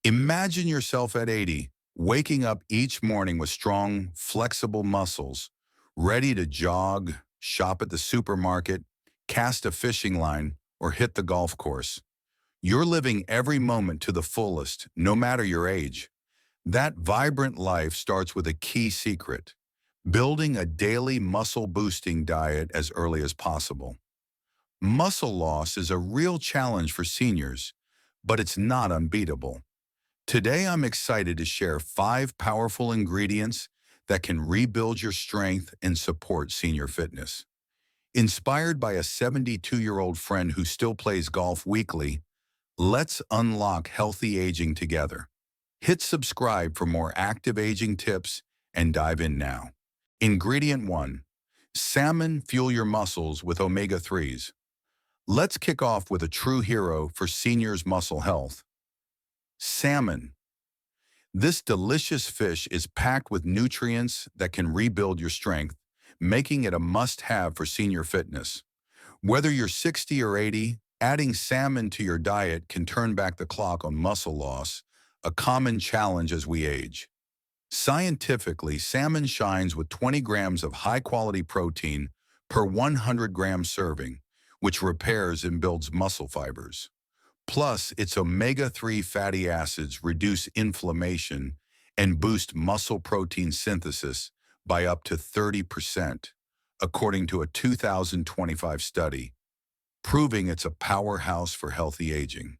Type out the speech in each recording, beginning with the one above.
Imagine yourself at 80, waking up each morning with strong, flexible muscles, ready to jog, shop at the supermarket, cast a fishing line, or hit the golf course. You're living every moment to the fullest, no matter your age. That vibrant life starts with a key secret: building a daily muscle-boosting diet as early as possible. Muscle loss is a real challenge for seniors, but it's not unbeatable. Today, I'm excited to share 5 powerful ingredients that can rebuild your strength and support senior fitness. Inspired by a 72-year-old friend who still plays golf weekly, let's unlock healthy aging together. Hit subscribe for more active aging tips and dive in now. Ingredient 1. Salmon fuel your muscles with omega-3s. Let's kick off with a true hero for seniors' muscle health: salmon. This delicious fish is packed with nutrients that can rebuild your strength, making it a must-have for senior fitness. Whether you're 60 or 80, adding salmon to your diet can turn back the clock on muscle loss, a common challenge as we age. Scientifically, salmon shines with 20 grams of high-quality protein per 100-gram serving, which repairs and builds muscle fibers. Plus, its omega-3 fatty acids reduce inflammation and boost muscle protein synthesis by up to 30%, according to a 2025 study, proving it's a powerhouse for healthy aging.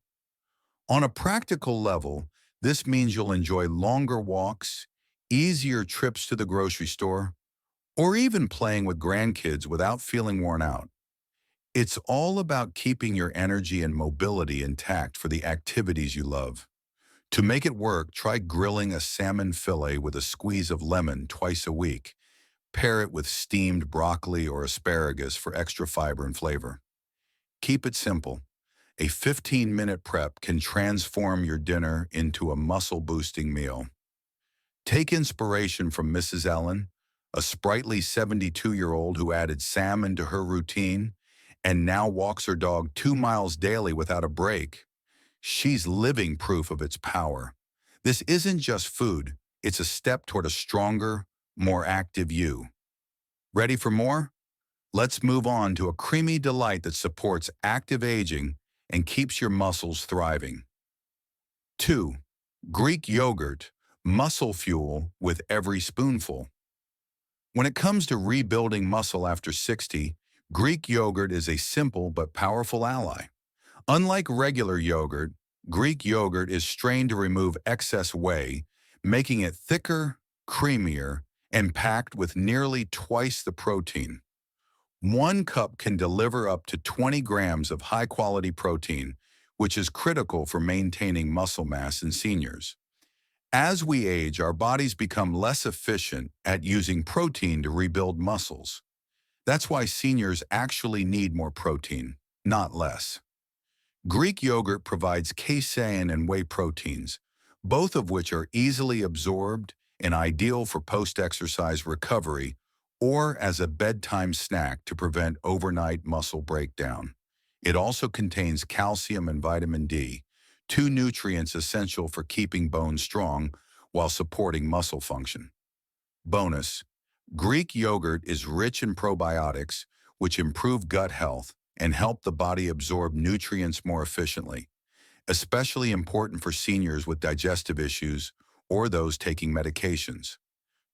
On a practical level, this means you'll enjoy longer walks, easier trips to the grocery store, or even playing with grandkids without feeling worn out. It's all about keeping your energy and mobility intact for the activities you love. To make it work, try grilling a salmon fillet with a squeeze of lemon twice a week. Pair it with steamed broccoli or asparagus for extra fiber and flavor. Keep it simple. A 15-minute prep can transform your dinner into a muscle-boosting meal. Take inspiration from Mrs. Ellen, a sprightly 72-year-old who added salmon to her routine and now walks her dog 2 miles daily without a break. She's living proof of its power. This isn't just food, it's a step toward a stronger, more active you. Ready for more? Let's move on to a creamy delight that supports active aging and keeps your muscles thriving. 2. Greek yogurt, muscle fuel with every spoonful. When it comes to rebuilding muscle after 60, Greek yogurt is a simple but powerful ally. Unlike regular yogurt, Greek yogurt is strained to remove excess whey, making it thicker, creamier, and packed with nearly twice the protein. 1 cup can deliver up to 20 grams of high-quality protein, which is critical for maintaining muscle mass in seniors. As we age, our bodies become less efficient at using protein to rebuild muscles. That's why seniors actually need more protein, not less. Greek yogurt provides casein and whey proteins, both of which are easily absorbed and ideal for post-exercise recovery or as a bedtime snack to prevent overnight muscle breakdown. It also contains calcium and vitamin D, 2 nutrients essential for keeping bones strong while supporting muscle function. Bonus: Greek yogurt is rich in probiotics, which improve gut health and help the body absorb nutrients more efficiently, especially important for seniors with digestive issues or those taking medications.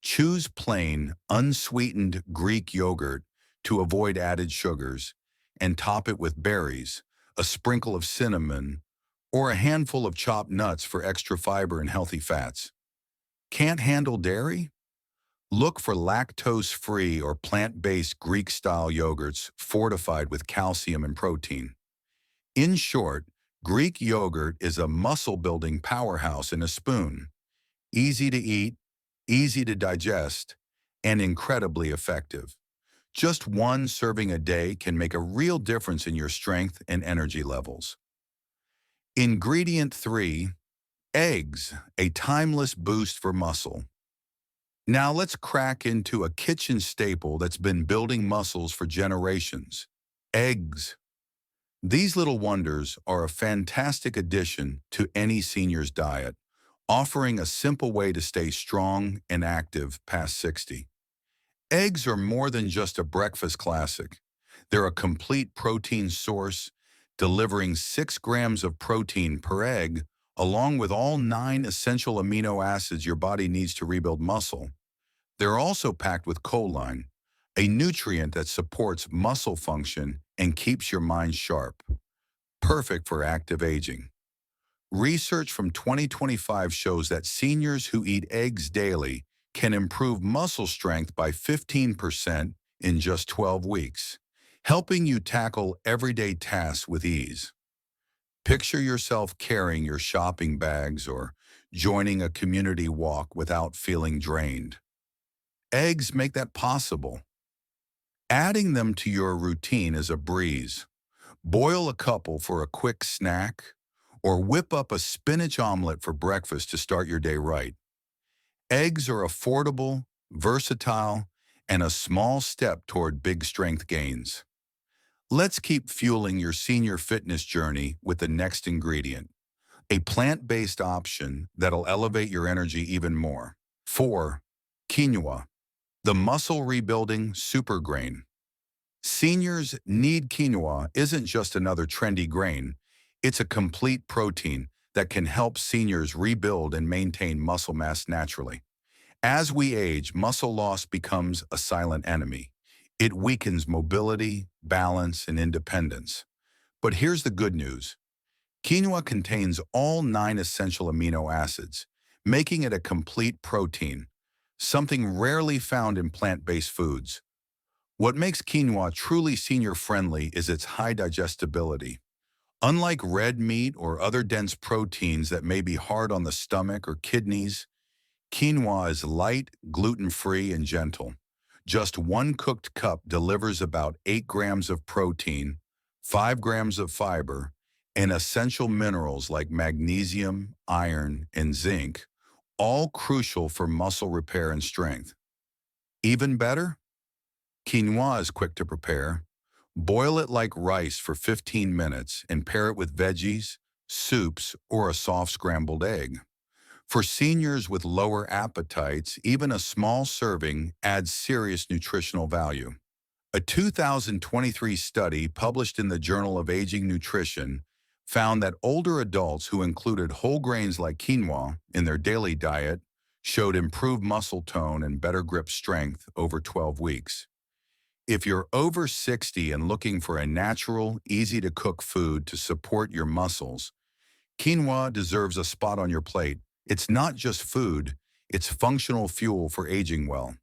Choose plain, unsweetened Greek yogurt to avoid added sugars, and top it with berries, a sprinkle of cinnamon, or a handful of chopped nuts for extra fiber and healthy fats. Can't handle dairy? Look for lactose-free or plant-based Greek-style yogurts fortified with calcium and protein. In short, Greek yogurt is a muscle-building powerhouse in a spoon. Easy to eat, easy to digest, and incredibly effective. Just 1 serving a day can make a real difference in your strength and energy levels. Ingredient 3. Eggs, a timeless boost for muscle. Now let's crack into a kitchen staple that's been building muscles for generations: eggs. These little wonders are a fantastic addition to any senior's diet, offering a simple way to stay strong and active past 60. Eggs are more than just a breakfast classic. They're a complete protein source, delivering 6 grams of protein per egg, along with all 9 essential amino acids your body needs to rebuild muscle. They're also packed with choline, a nutrient that supports muscle function and keeps your mind sharp, perfect for active aging. Research from 2025 shows that seniors who eat eggs daily can improve muscle strength by 15% in just 12 weeks, helping you tackle everyday tasks with ease. Picture yourself carrying your shopping bags or joining a community walk without feeling drained. Eggs make that possible. Adding them to your routine is a breeze. Boil a couple for a quick snack, or whip up a spinach omelet for breakfast to start your day right. Eggs are affordable, versatile, and a small step toward big strength gains. Let's keep fueling your senior fitness journey with the next ingredient, a plant-based option that'll elevate your energy even more. 4. Quinoa, the muscle rebuilding super grain. Seniors need quinoa isn't just another trendy grain. It's a complete protein that can help seniors rebuild and maintain muscle mass naturally. As we age, muscle loss becomes a silent enemy. It weakens mobility, balance, and independence. But here's the good news. Quinoa contains all 9 essential amino acids, making it a complete protein, something rarely found in plant-based foods. What makes quinoa truly senior-friendly is its high digestibility. Unlike red meat or other dense proteins that may be hard on the stomach or kidneys, quinoa is light, gluten-free, and gentle. Just 1 cooked cup delivers about 8 grams of protein, 5 grams of fiber, and essential minerals like magnesium, iron, and zinc, all crucial for muscle repair and strength. Even better? Quinoa is quick to prepare. Boil it like rice for 15 minutes and pair it with veggies, soups, or a soft scrambled egg. For seniors with lower appetites, even a small serving adds serious nutritional value. A 2023 study published in the Journal of Aging Nutrition found that older adults who included whole grains like quinoa in their daily diet showed improved muscle tone and better grip strength over 12 weeks. If you're over 60 and looking for a natural, easy-to-cook food to support your muscles, quinoa deserves a spot on your plate. It's not just food, it's functional fuel for aging well.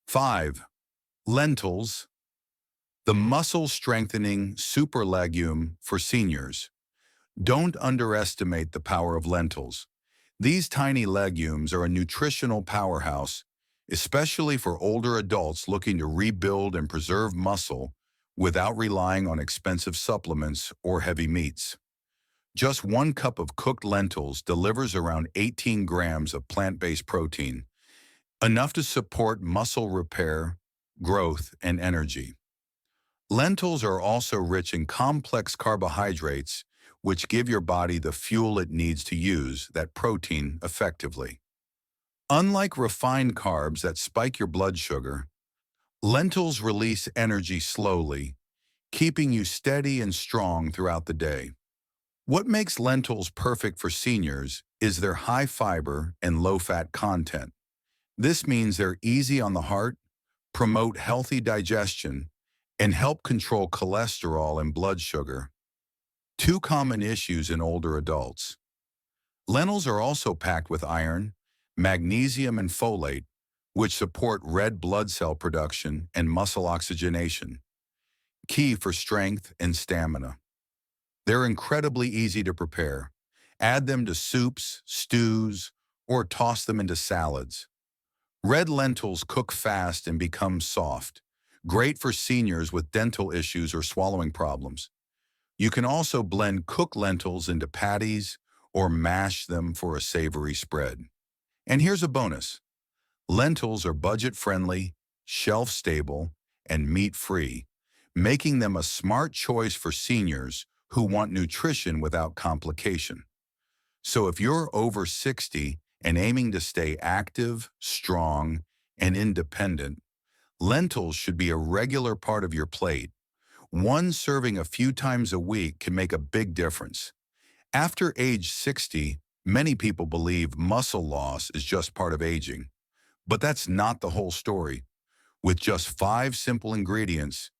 5. Lentils, the muscle-strengthening super legume for seniors. Don't underestimate the power of lentils. These tiny legumes are a nutritional powerhouse, especially for older adults looking to rebuild and preserve muscle without relying on expensive supplements or heavy meats. Just 1 cup of cooked lentils delivers around 18 grams of plant-based protein, enough to support muscle repair, growth, and energy. Lentils are also rich in complex carbohydrates, which give your body the fuel it needs to use that protein effectively. Unlike refined carbs that spike your blood sugar, lentils release energy slowly, keeping you steady and strong throughout the day. What makes lentils perfect for seniors is their high fiber and low-fat content. This means they're easy on the heart, promote healthy digestion, and help control cholesterol and blood sugar, 2 common issues in older adults. Lentils are also packed with iron, magnesium, and folate, which support red blood cell production and muscle oxygenation, key for strength and stamina. They're incredibly easy to prepare. Add them to soups, stews, or toss them into salads. Red lentils cook fast and become soft, great for seniors with dental issues or swallowing problems. You can also blend cooked lentils into patties or mash them for a savory spread. And here's a bonus. Lentils are budget-friendly, shelf-stable, and meat-free, making them a smart choice for seniors who want nutrition without complication. So if you're over 60 and aiming to stay active, strong, and independent, lentils should be a regular part of your plate. One serving a few times a week can make a big difference. After age 60, many people believe muscle loss is just part of aging. But that's not the whole story. With just 5 simple ingredients,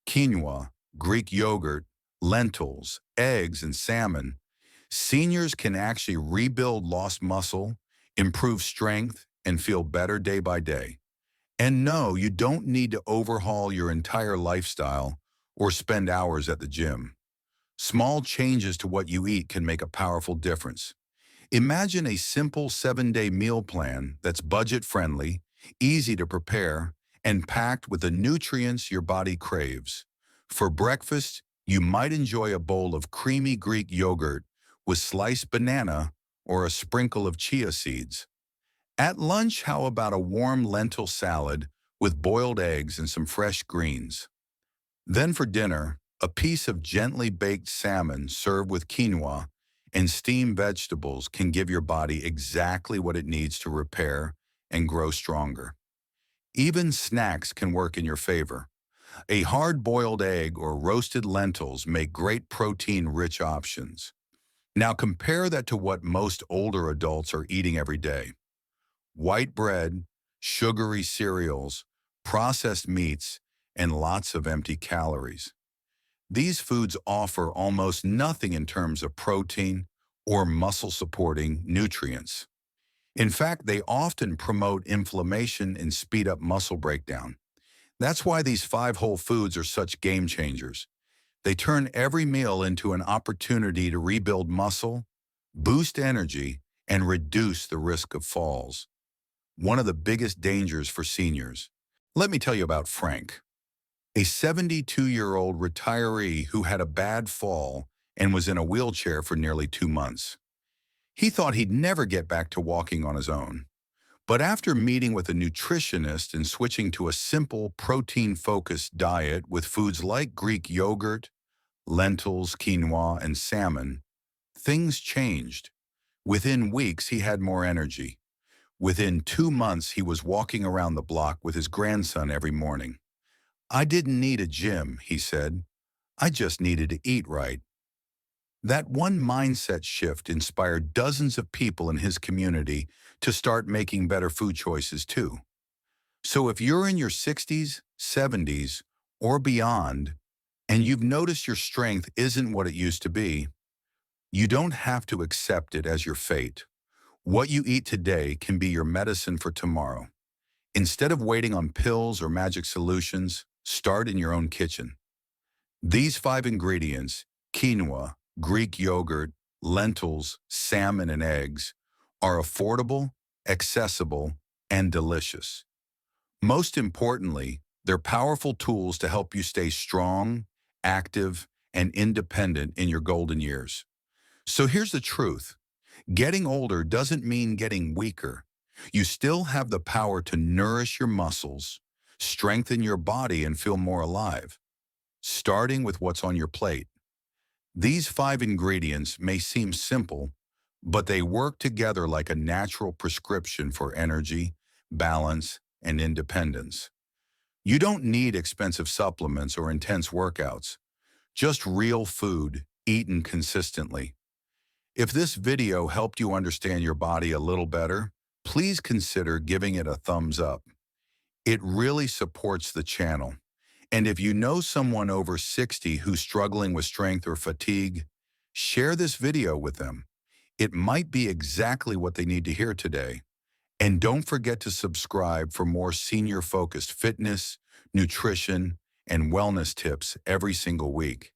quinoa, Greek yogurt, lentils, eggs, and salmon, seniors can actually rebuild lost muscle, improve strength, and feel better day by day. And no, you don't need to overhaul your entire lifestyle or spend hours at the gym. Small changes to what you eat can make a powerful difference. Imagine a simple 7-day meal plan that's budget-friendly, easy to prepare, and packed with the nutrients your body craves. For breakfast, you might enjoy a bowl of creamy Greek yogurt with sliced banana or a sprinkle of chia seeds. At lunch, how about a warm lentil salad with boiled eggs and some fresh greens? Then for dinner, a piece of gently baked salmon served with quinoa and steamed vegetables can give your body exactly what it needs to repair and grow stronger. Even snacks can work in your favor. A hard-boiled egg or roasted lentils make great protein-rich options. Now compare that to what most older adults are eating every day. White bread, sugary cereals, processed meats, and lots of empty calories. These foods offer almost nothing in terms of protein or muscle-supporting nutrients. In fact, they often promote inflammation and speed up muscle breakdown. That's why these 5 whole foods are such game changers. They turn every meal into an opportunity to rebuild muscle, boost energy, and reduce the risk of falls. One of the biggest dangers for seniors. Let me tell you about Frank, a 72-year-old retiree who had a bad fall and was in a wheelchair for nearly 2 months. He thought he'd never get back to walking on his own. But after meeting with a nutritionist and switching to a simple protein-focused diet with foods like Greek yogurt, lentils, quinoa, and salmon, things changed. Within weeks, he had more energy. Within 2 months, he was walking around the block with his grandson every morning. I didn't need a gym, he said. I just needed to eat right. That one mindset shift inspired dozens of people in his community to start making better food choices too. So if you're in your 60s, 70s, or beyond, and you've noticed your strength isn't what it used to be, you don't have to accept it as your fate. What you eat today can be your medicine for tomorrow. Instead of waiting on pills or magic solutions, start in your own kitchen. These 5 ingredients, quinoa, Greek yogurt, lentils, salmon, and eggs, are affordable, accessible, and delicious. Most importantly, they're powerful tools to help you stay strong, active, and independent in your golden years. So here's the truth. Getting older doesn't mean getting weaker. You still have the power to nourish your muscles, strengthen your body, and feel more alive, starting with what's on your plate. These 5 ingredients may seem simple, but they work together like a natural prescription for energy, balance, and independence. You don't need expensive supplements or intense workouts, just real food eaten consistently. If this video helped you understand your body a little better, please consider giving it a thumbs up. It really supports the channel. And if you know someone over 60 who's struggling with strength or fatigue, share this video with them. It might be exactly what they need to hear today. And don't forget to subscribe for more senior-focused fitness, nutrition, and wellness tips every single week.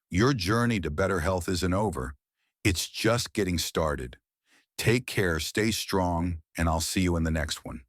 Your journey to better health isn't over. It's just getting started. Take care, stay strong, and I'll see you in the next one.